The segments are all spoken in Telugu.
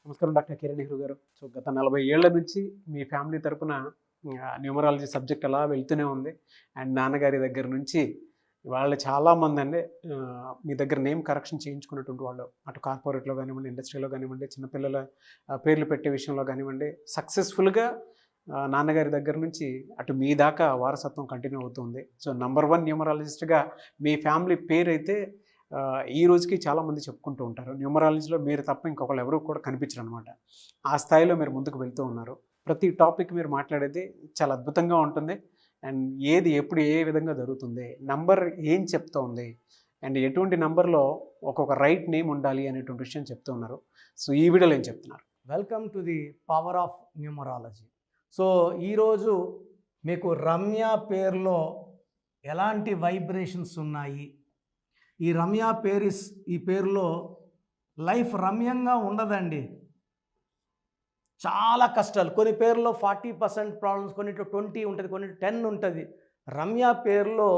నమస్కారం డాక్టర్ కిరణ్ నెహ్రూ గారు. సో గత 40 ఏళ్ల నుంచి మీ ఫ్యామిలీ తరపున న్యూమరాలజీ సబ్జెక్ట్ అలా వెళ్తూనే ఉంది. అండ్ నాన్నగారి దగ్గర నుంచి వాళ్ళు చాలామందండి మీ దగ్గర నేమ్ కరెక్షన్ చేయించుకున్నటువంటి వాళ్ళు. అటు కార్పొరేట్‌లో గానివ్వండి, ఇండస్ట్రీలో గానివ్వండి, చిన్నపిల్లల పేర్లు పెట్టే విషయంలో గానివ్వండి, సక్సెస్‌ఫుల్‌గా నాన్నగారి దగ్గర నుంచి అటు మీ దాకా వారసత్వం కంటిన్యూ అవుతుంది. సో నంబర్ 1 న్యూమరాలజిస్ట్‌గా మీ ఫ్యామిలీ పేరైతే ఈ రోజుకి చాలామంది చెప్పుకుంటూ ఉంటారు. న్యూమరాలజీలో మీరు తప్ప ఇంకొకళ్ళు ఎవరు కూడా కనిపించరనమాట. ఆ స్థాయిలో మీరు ముందుకు వెళ్తూ ఉన్నారు. ప్రతి టాపిక్ మీరు మాట్లాడేది చాలా అద్భుతంగా ఉంటుంది. అండ్ ఏది ఎప్పుడు ఏ విధంగా జరుగుతుంది, నంబర్ ఏం చెప్తోంది, అండ్ ఎటువంటి నంబర్‌లో ఒక్కొక్క రైట్ నేమ్ ఉండాలి అనేటువంటి విషయం చెప్తూ ఉన్నారు. సో ఈ వీడియోలో ఏం చెప్తున్నారు? Welcome to the power of numerology. So ఈరోజు మీకు రమ్య పేరులో ఎలాంటి వైబ్రేషన్స్ ఉన్నాయి, ఈ రమ్య ఈ పేరులో లైఫ్ రమ్యంగా ఉండదండి. చాలా కష్టాలు. కొన్ని పేర్లో 40% ప్రాబ్లమ్స్, కొన్నిట్లో 20 ఉంటుంది, కొన్నిట్లో 10 ఉంటుంది. రమ్య పేరులో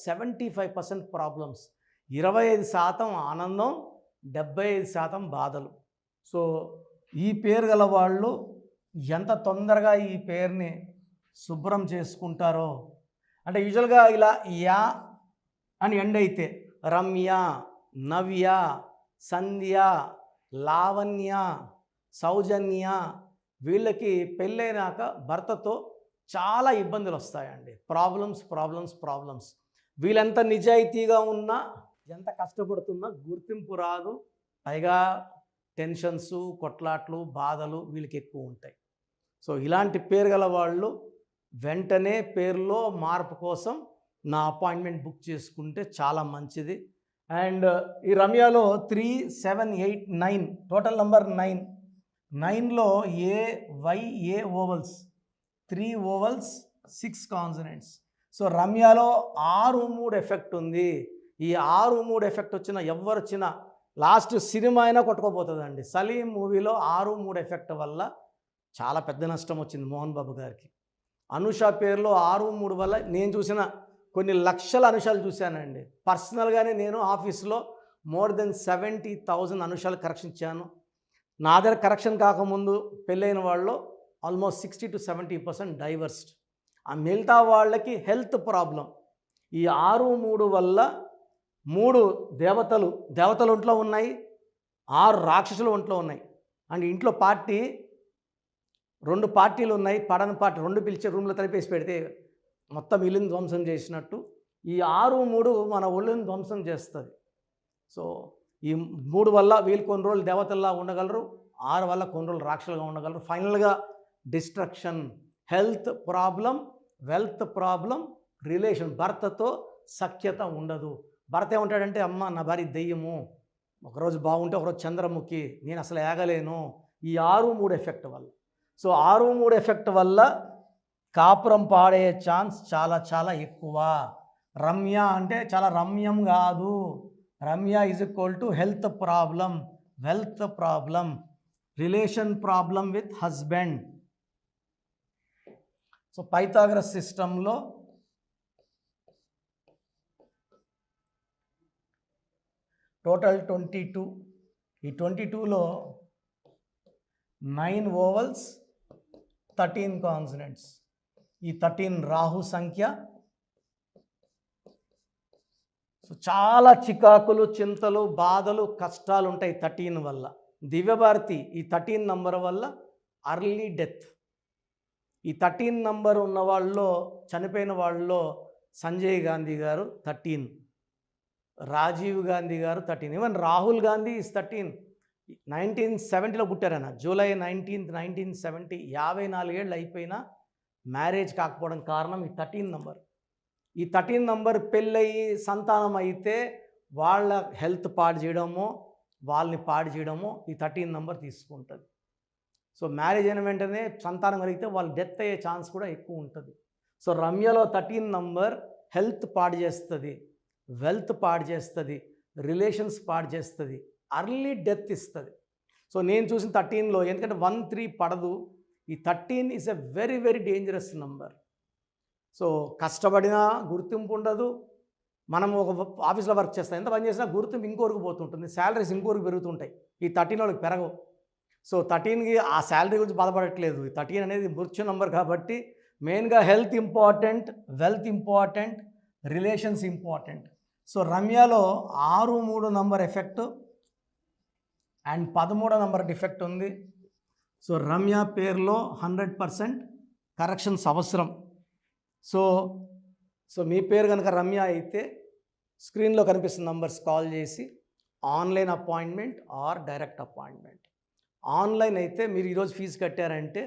75% ప్రాబ్లమ్స్, 25% ఆనందం, 75% బాధలు. సో ఈ పేరు గల వాళ్ళు ఎంత తొందరగా ఈ పేరుని శుభ్రం చేసుకుంటారో, అంటే యూజువల్గా ఇలా యా అని ఎండ్ అయితే రమ్య, నవ్య, సంధ్య, లావణ్య, సౌజన్య, వీళ్ళకి పెళ్ళైనాక భర్తతో చాలా ఇబ్బందులు వస్తాయండి. ప్రాబ్లమ్స్. వీళ్ళెంత నిజాయితీగా ఉన్నా, ఎంత కష్టపడుతున్నా గుర్తింపు రాదు. పైగా టెన్షన్స్, కొట్లాట్లు, బాధలు వీళ్ళకి ఎక్కువ ఉంటాయి. సో ఇలాంటి పేరు గల వాళ్ళు వెంటనే పేరులో మార్పు కోసం నా అపాయింట్మెంట్ బుక్ చేసుకుంటే చాలా మంచిది. అండ్ ఈ రమ్యలో 3, 7, 8, 9 టోటల్ నంబర్ 9లో ఏ ఓవల్స్, 3 ఓవల్స్, 6 కాన్సనెంట్స్. సో రమ్యలో 6-3 ఎఫెక్ట్ ఉంది. ఈ 6-3 ఎఫెక్ట్ వచ్చిన ఎవరు వచ్చినా లాస్ట్ సినిమా అయినా కొట్టుకోపోతుందండి. సలీం మూవీలో 6-3 ఎఫెక్ట్ వల్ల చాలా పెద్ద నష్టం వచ్చింది మోహన్ బాబు గారికి. అనుష పేరులో 6-3 వల్ల నేను చూసిన కొన్ని లక్షల అనుషాలు చూశానండి. పర్సనల్గానే నేను ఆఫీస్లో మోర్ దెన్ 70,000 అనుషాలు కరెక్షన్ ఇచ్చాను. నా దగ్గర కరెక్షన్ కాకముందు పెళ్ళైన వాళ్ళు ఆల్మోస్ట్ 60 to 70% డైవర్స్డ్. ఆ మిగతా వాళ్ళకి హెల్త్ ప్రాబ్లం. ఈ 6-3 వల్ల 3 దేవతలు ఒంట్లో ఉన్నాయి, 6 రాక్షసులు ఒంట్లో ఉన్నాయి. అండ్ ఇంట్లో 2 పార్టీలు ఉన్నాయి. పడని పార్టీ 2 పిలిచి రూమ్లో తలిపేసి పెడితే మొత్తం ఇల్లుని ధ్వంసం చేసినట్టు ఈ 6-3 మన ఒళ్ళుని ధ్వంసం చేస్తుంది. సో ఈ 3 వల్ల వీళ్ళు కొన్ని రోజులు దేవతల్లా ఉండగలరు, 6 వల్ల కొన్ని రోజులు రాక్షసులుగా ఉండగలరు. ఫైనల్గా destruction, health problem, wealth problem, relation, భర్తతో సఖ్యత ఉండదు. భర్త ఏమంటాడంటే, అమ్మ నా భార్య దెయ్యము, ఒకరోజు బాగుంటే ఒకరోజు చంద్రముఖి, నేను అసలు ఏగలేను. ఈ 6-3 ఎఫెక్ట్ వల్ల. సో 6-3 ఎఫెక్ట్ వల్ల కాపురం పాడే ఛాన్స్ చాలా ఎక్కువ. రమ్య అంటే చాలా రమ్యం కాదు. Ramya is equal to health problem, wealth problem, relation problem with husband. So Pythagoras సిస్టంలో టోటల్ 22. ఈ 22లో 9 ఓవల్స్, 13 కాన్సనెంట్స్. ఈ 13 రాహు సంఖ్య. సో చాలా చికాకులు, చింతలు, బాధలు, కష్టాలు ఉంటాయి 13 వల్ల. దివ్యభారతి ఈ 13 నంబర్ వల్ల అర్లీ డెత్. ఈ 13 నంబర్ ఉన్న వాళ్ళలో, చనిపోయిన వాళ్ళలో సంజయ్ గాంధీ గారు 13, రాజీవ్ గాంధీ గారు 13, ఈవెన్ రాహుల్ గాంధీ ఈజ్ 13. 1970లో పుట్టారన్న, జూలై 19, 1970. 54 ఏళ్ళు అయిపోయినా మ్యారేజ్ కాకపోవడం కారణం ఈ 13 నంబర్. ఈ 13 నంబర్ పెళ్ళయి సంతానం అయితే వాళ్ళ హెల్త్ పాడు చేయడమో, వాళ్ళని పాడు చేయడమో ఈ 13 నంబర్ తీసుకుంటుంది. సో మ్యారేజ్ అయిన వెంటనే సంతానం కలిగితే వాళ్ళు డెత్ అయ్యే ఛాన్స్ కూడా ఎక్కువ ఉంటుంది. సో రమ్యలో 13 నంబర్ హెల్త్ పాడు చేస్తుంది, వెల్త్ పాడు చేస్తుంది, రిలేషన్స్ పాడు చేస్తుంది, అర్లీ డెత్ ఇస్తుంది. సో నేను చూసిన 13లో, ఎందుకంటే 1, 3 పడదు, ఈ 13 is a very dangerous number. So కష్టపడినా గుర్తింపు ఉండదు. మనం ఒక ఆఫీస్లో వర్క్ చేస్తాం, ఎంత పని చేసినా గుర్తింపు ఇంకోరికి పోతుంటుంది, శాలరీస్ ఇంకోరికి పెరుగుతుంటాయి. ఈ 13 వాళ్ళకి పెరగవు. సో 13కి ఆ శాలరీ గురించి బాధపడట్లేదు. 13 అనేది మృత్యు నంబర్ కాబట్టి మెయిన్గా health important, wealth important, relations important. So రమ్యలో 6, 3 number effect and 13 number defect ఉంది. సో రమ్య పేరులో 100% కరెక్షన్స్ అవసరం. సో మీ పేరు కనుక రమ్య అయితే స్క్రీన్లో కనిపిస్తున్న నంబర్స్ కాల్ చేసి online appointment are direct appointment. Online అయితే మీరు ఈరోజు ఫీజు కట్టారంటే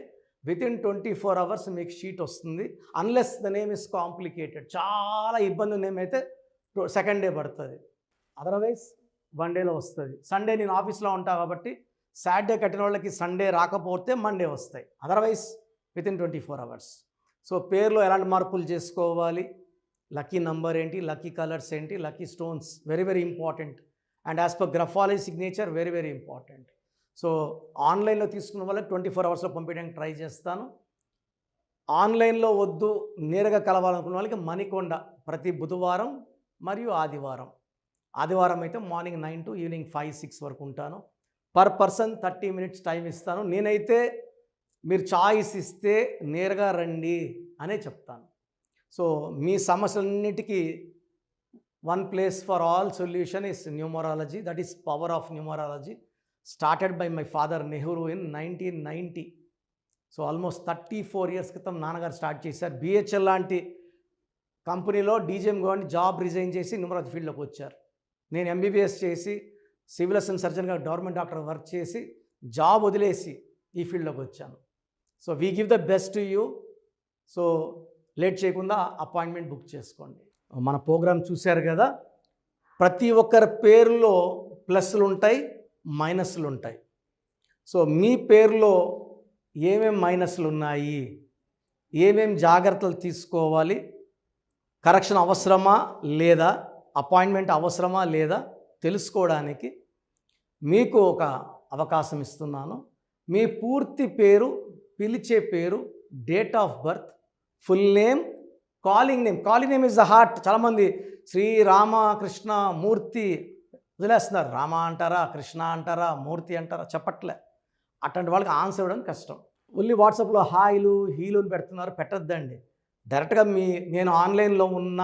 వితిన్ 24 అవర్స్ మీకు షీట్ వస్తుంది. Unless the name is complicated, చాలా ఇబ్బంది నేమ్ అయితే సెకండ్ డే పడుతుంది, అదర్వైజ్ 1 డేలో వస్తుంది. సండే నేను ఆఫీస్లో ఉంటా కాబట్టి సాటర్డే కట్టిన వాళ్ళకి సండే రాకపోతే మండే వస్తాయి, అదర్వైజ్ వితిన్ 24 అవర్స్. సో పేరులో ఎలాంటి మార్పులు చేసుకోవాలి, లక్కీ నంబర్ ఏంటి, లక్కీ కలర్స్ ఏంటి, lucky stones very very important. And as per graphology signature very very important. So ఆన్లైన్లో తీసుకున్న వాళ్ళకి 24 అవర్స్లో పంపించడానికి ట్రై చేస్తాను. ఆన్లైన్లో వద్దు, నేరుగా కలవాలనుకున్న వాళ్ళకి మణికొండ ప్రతి బుధవారం మరియు ఆదివారం. ఆదివారం అయితే మార్నింగ్ 9 to ఈవినింగ్ 5-6 వరకు ఉంటాను. పర్ పర్సన్ 30 minutes టైం ఇస్తాను. నేనైతే మీరు చాయిస్ ఇస్తే నేరుగా రండి అనే చెప్తాను. సో మీ సమస్యలన్నిటికీ one place for all solution is numerology. That is power of numerology. Started by my father Nehru in 1990. So almost 34 years క్రితం నాన్నగారు స్టార్ట్ చేశారు. బిహెచ్ఎల్ లాంటి కంపెనీలో డీజీఎం గవర్నమెంట్ జాబ్ రిజైన్ చేసి న్యూమరాలజీ ఫీల్డ్లోకి వచ్చారు. నేను ఎంబీబీఎస్ చేసి సివిల్ అసిస్టెంట్ సర్జన్గా గవర్నమెంట్ డాక్టర్ వర్క్ చేసి జాబ్ వదిలేసి ఈ ఫీల్డ్లోకి వచ్చాను. So we give the best to you. So late చేయకుండా అపాయింట్మెంట్ బుక్ చేసుకోండి. మన ప్రోగ్రామ్ చూశారు కదా, ప్రతి ఒక్కరి పేరులో ప్లస్లు ఉంటాయి, మైనస్లు ఉంటాయి. సో మీ పేరులో ఏమేం మైనస్లు ఉన్నాయి, ఏమేం జాగ్రత్తలు తీసుకోవాలి, కరెక్షన్ అవసరమా లేదా, అపాయింట్మెంట్ అవసరమా లేదా తెలుసుకోవడానికి మీకు ఒక అవకాశం ఇస్తున్నాను. మీ పూర్తి పేరు, పిలిచే పేరు, date of birth, full name, calling name. Calling name is the heart. చాలామంది శ్రీరామకృష్ణ మూర్తి వదిలేస్తున్నారు. రామ అంటారా, కృష్ణ అంటారా, మూర్తి అంటారా చెప్పట్లే. అట్లాంటి వాళ్ళకి ఆన్సర్ ఇవ్వడం కష్టం. ఓన్లీ వాట్సాప్లో హాయిలు హీలు పెడుతున్నారు, పెట్టద్దండి. డైరెక్ట్గా నేను ఆన్లైన్లో ఉన్న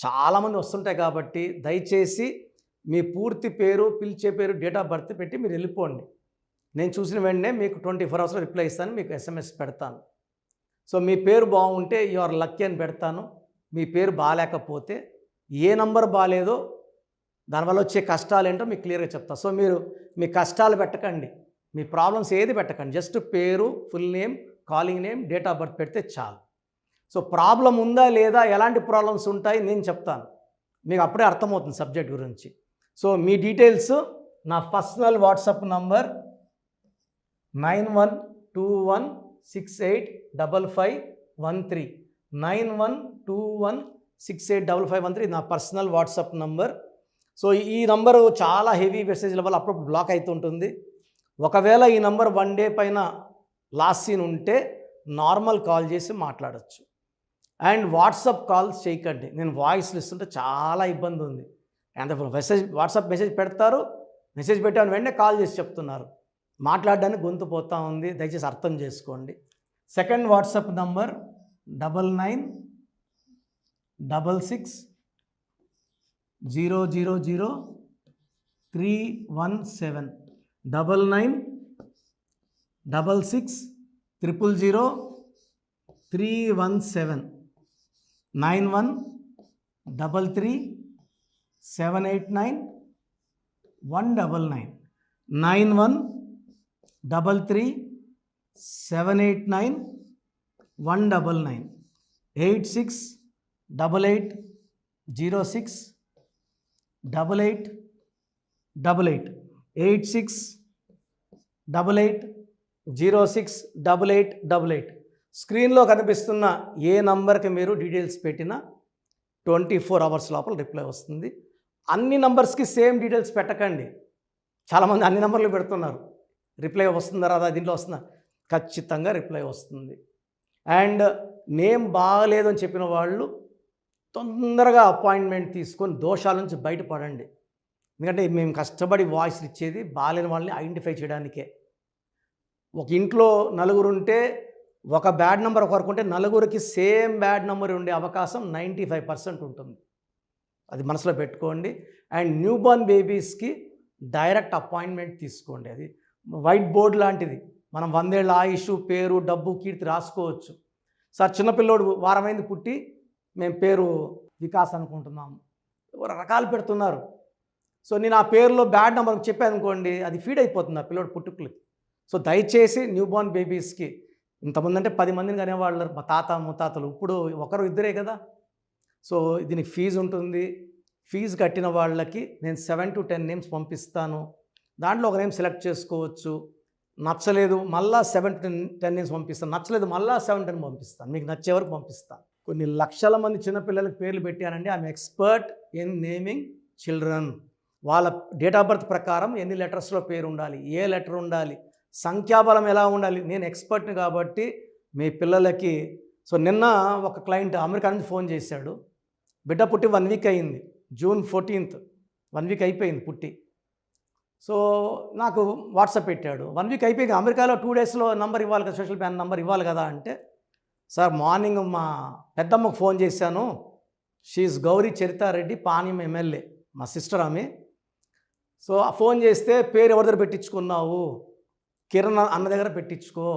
చాలామంది వస్తుంటాయి కాబట్టి దయచేసి మీ పూర్తి పేరు, పిలిచే పేరు, డేట్ ఆఫ్ బర్త్ పెట్టి మీరు వెళ్ళిపోండి. నేను చూసిన వెంటనే మీకు 24 అవర్స్లో రిప్లై ఇస్తాను, మీకు SMS పెడతాను. సో మీ పేరు బాగుంటే యు ఆర్ లక్కీ అని పెడతాను. మీ పేరు బాగాలేకపోతే ఏ నంబర్ బాగాలేదో దానివల్ల వచ్చే కష్టాలు ఏంటో మీకు క్లియర్గా చెప్తాను. సో మీరు మీ కష్టాలు పెట్టకండి, మీ ప్రాబ్లమ్స్ ఏది పెట్టకండి. జస్ట్ పేరు, full name, calling name, date of birth పెడితే చాలు. సో ప్రాబ్లం ఉందా లేదా, ఎలాంటి ప్రాబ్లమ్స్ ఉంటాయి నేను చెప్తాను, మీకు అప్పుడే అర్థమవుతుంది సబ్జెక్ట్ గురించి. సో మీ డీటెయిల్స్ నా పర్సనల్ వాట్సాప్ నంబర్ 9121685513 9121685513 నా పర్సనల్ వాట్సాప్ నంబర్. సో ఈ నంబరు చాలా హెవీ మెసేజ్ల వల్ల అప్పుడప్పుడు బ్లాక్ అవుతుంటుంది. ఒకవేళ ఈ నంబర్ 1 day పైన లాస్ట్ సీన్ ఉంటే నార్మల్ కాల్ చేసి మాట్లాడచ్చు. అండ్ వాట్సాప్ కాల్స్ చేయకండి. నేను వాయిస్లు ఇస్తుంటే చాలా ఇబ్బంది ఉంది. అంత వాట్సాప్ మెసేజ్ పెడతారు, మెసేజ్ పెట్టాను వెంటనే కాల్ చేసి చెప్తున్నారు, మాట్లాడడానికి గొంతు పోతూ ఉంది. దయచేసి అర్థం చేసుకోండి. Second WhatsApp number 9966000317 9966000317 9133789199 9133789199 8688068888 8688068888. స్క్రీన్లో కనిపిస్తున్న ఏ నంబర్కి మీరు డీటెయిల్స్ పెట్టినా 24 అవర్స్ లోపల రిప్లై వస్తుంది. అన్ని నంబర్స్కి సేమ్ డీటెయిల్స్ పెట్టకండి. చాలామంది అన్ని నంబర్లు పెడుతున్నారు, రిప్లై వస్తుందా రాదా, దీంట్లో వస్తుందా, ఖచ్చితంగా రిప్లై వస్తుంది. అండ్ నేమ్ బాగలేదు అని చెప్పిన వాళ్ళు తొందరగా అపాయింట్మెంట్ తీసుకొని దోషాల నుంచి బయటపడండి. ఎందుకంటే మేము కష్టపడి వాయిస్ ఇచ్చేది బాగాలేని వాళ్ళని ఐడెంటిఫై చేయడానికే. ఒక ఇంట్లో నలుగురు ఉంటే ఒక బ్యాడ్ నెంబర్ ఒకరికి ఉంటే నలుగురికి సేమ్ బ్యాడ్ నెంబర్ ఉండే అవకాశం 95% ఉంటుంది. అది మనసులో పెట్టుకోండి. అండ్ న్యూ బోర్న్ బేబీస్కి డైరెక్ట్ అపాయింట్మెంట్ తీసుకోండి. అది వైట్ బోర్డ్ లాంటిది. మనం 100 ఏళ్ళ ఆయుష్, పేరు, డబ్బు, కీర్తి రాసుకోవచ్చు. సార్ చిన్నపిల్లోడు వారమైంది పుట్టి మేము పేరు వికాస్ అనుకుంటున్నాము, రకాలు పెడుతున్నారు. సో నేను ఆ పేరులో బ్యాడ్ నెంబర్ చెప్పాను అనుకోండి, అది ఫీడ్ అయిపోతుంది ఆ పిల్లోడు పుట్టుకులకి. సో దయచేసి న్యూ బోర్న్ బేబీస్కి, ఇంతమంది అంటే 10 మందిని కనేవాళ్ళు మా తాత ముత్తాతలు, ఇప్పుడు ఒకరు ఇద్దరే కదా. సో దీనికి ఫీజు ఉంటుంది. ఫీజు కట్టిన వాళ్ళకి నేను 7 to 10 నేమ్స్ పంపిస్తాను. దాంట్లో ఒక నేమ్ సెలెక్ట్ చేసుకోవచ్చు. నచ్చలేదు మళ్ళా 7 to 10 నేమ్స్ పంపిస్తాను. నచ్చలేదు మళ్ళా 7 to 10 పంపిస్తాను. మీకు నచ్చే వరకు పంపిస్తాను. కొన్ని లక్షల మంది చిన్నపిల్లలకి పేర్లు పెట్టానండి. I'm expert in naming children. వాళ్ళ డేట్ ఆఫ్ బర్త్ ప్రకారం ఎన్ని లెటర్స్లో పేరు ఉండాలి, ఏ లెటర్ ఉండాలి, సంఖ్యాబలం ఎలా ఉండాలి, నేను ఎక్స్పర్ట్ని కాబట్టి మీ పిల్లలకి. సో నిన్న ఒక క్లయింట్ అమెరికా నుంచి ఫోన్ చేశాడు. బిడ్డ పుట్టి 1 వీక్ అయింది. June 14th 1 వీక్ అయిపోయింది పుట్టి. సో నాకు వాట్సాప్ పెట్టాడు. 1 వీక్ అయిపోయింది, అమెరికాలో 2 డేస్లో నంబర్ ఇవ్వాలి కదా, సోషల్ ప్యాన్ నంబర్ ఇవ్వాలి కదా అంటే, సార్ మార్నింగ్ మా పెద్దమ్మకు ఫోన్ చేశాను. షీఈస్ గౌరీ చరితారెడ్డి, పాణ్యం ఎమ్మెల్యే, మా సిస్టర్ ఆమె. సో ఆ ఫోన్ చేస్తే పేరు ఎవరి దగ్గర పెట్టించుకున్నావు, కిరణ్ అన్న దగ్గర పెట్టించుకో,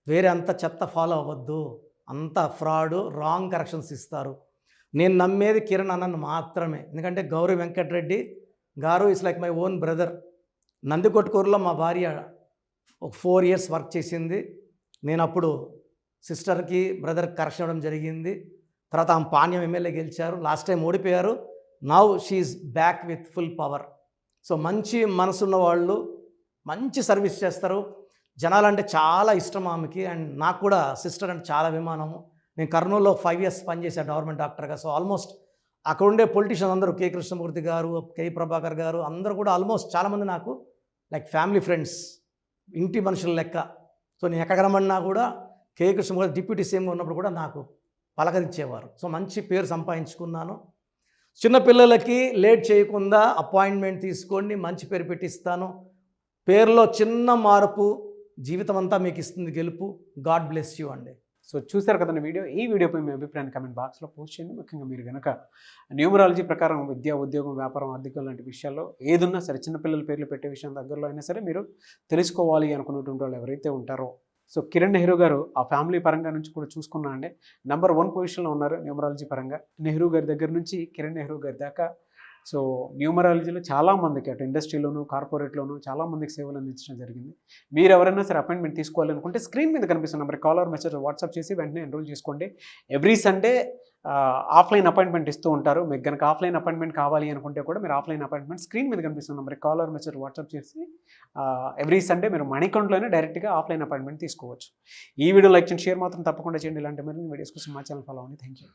వేరే అంత చెత్త ఫాలో అవ్వద్దు, అంత ఫ్రాడ్, రాంగ్ కరెక్షన్స్ ఇస్తారు. నేను నమ్మేది కిరణ్ అన్నను మాత్రమే. ఎందుకంటే Gowri Venkatareddy garu is like my own brother. నందికొట్కూరులో మా భార్య ఒక 4 years వర్క్ చేసింది. నేను అప్పుడు సిస్టర్కి బ్రదర్కి కరెక్షన్ ఇవ్వడం జరిగింది. తర్వాత ఆమె పాణ్యం ఎమ్మెల్యే గెలిచారు. లాస్ట్ టైం ఓడిపోయారు. Now she is back with full power. So మంచి మనసున్న వాళ్ళు మంచి సర్వీస్ చేస్తారు. జనాలంటే చాలా ఇష్టం ఆమెకి. అండ్ నాకు కూడా సిస్టర్ అంటే చాలా అభిమానము. నేను కర్నూలులో 5 years పనిచేశాను గవర్నమెంట్ డాక్టర్గా. సో ఆల్మోస్ట్ అక్కడ ఉండే పొలిటీషియన్ అందరూ, కె కృష్ణమూర్తి గారు, కె ప్రభాకర్ గారు, అందరూ కూడా ఆల్మోస్ట్ చాలామంది నాకు లైక్ ఫ్యామిలీ ఫ్రెండ్స్, ఇంటి మనుషుల లెక్క. సో నేను ఎక్కడ రమ్మన్నా కూడా కె కృష్ణమూర్తి డిప్యూటీ సీఎంగా ఉన్నప్పుడు కూడా నాకు పలకరించేవారు. సో మంచి పేరు సంపాదించుకున్నాను. చిన్నపిల్లలకి లేట్ చేయకుండా అపాయింట్మెంట్ తీసుకోండి, మంచి పేరు పెట్టిస్తాను. పేరులో చిన్న మార్పు జీవితం అంతా మీకు ఇస్తుంది గెలుపు. గాడ్ బ్లెస్ యూ అండి. సో చూసారు కదండి వీడియో. ఈ వీడియోపై మీ అభిప్రాయాన్ని కామెంట్ బాక్స్లో పోస్ట్ చేయండి. ముఖ్యంగా మీరు కనుక న్యూమరాలజీ ప్రకారం విద్య, ఉద్యోగం, వ్యాపారం, ఆర్థికం లాంటి విషయాల్లో ఏదున్నా సరే, చిన్నపిల్లల పేర్లు పెట్టే విషయం దగ్గరలో అయినా సరే మీరు తెలుసుకోవాలి అనుకున్నటువంటి వాళ్ళు ఎవరైతే ఉంటారో, సో కిరణ్ నెహ్రూ గారు ఆ ఫ్యామిలీ పరంగా నుంచి కూడా చూసుకున్నా అండి నెంబర్ 1 పొజిషన్లో ఉన్నారు న్యూమరాలజీ పరంగా. నెహ్రూ గారి దగ్గర నుంచి కిరణ్ నెహ్రూ గారి దాకా సో న్యూమరాలజీలో చాలామందికి అటు ఇండస్ట్రీలోను, కార్పొరేట్లోను చాలామందికి సేవలు అందించడం జరిగింది. మీరు ఎవరైనా సరే అపాయింట్మెంట్ తీసుకోవాలనుకుంటే స్క్రీన్ మీద కనిపిస్తున్న number call or message WhatsApp చేసి వెంటనే ఎన్రోల్ చేసుకోండి. ఎవ్రీ సండే ఆఫ్లైన్ అపాయింట్మెంట్ ఇస్తూ ఉంటారు. మీకు కనుక ఆఫ్లైన్ అపాయింట్మెంట్ కావాలి అనుకుంటే కూడా మీరు ఆఫ్లైన్ అపాయింట్మెంట్ స్క్రీన్ మీద కనిపిస్తున్న number call or message WhatsApp చేసి ఎవ్రీ సండే మీరు మణికంట్లోనే డైరెక్ట్గా ఆఫ్లైన్ అపాయింట్మెంట్ తీసుకోవచ్చు. ఈ వీడియో లైక్ చేయండి, షేర్ మాత్రం తప్పకుండా చేయండి. ఇలాంటి మరిన్ని వీడియోస్ కోసం మా ఛానల్ ఫాలో అవ్వండి. Thank you.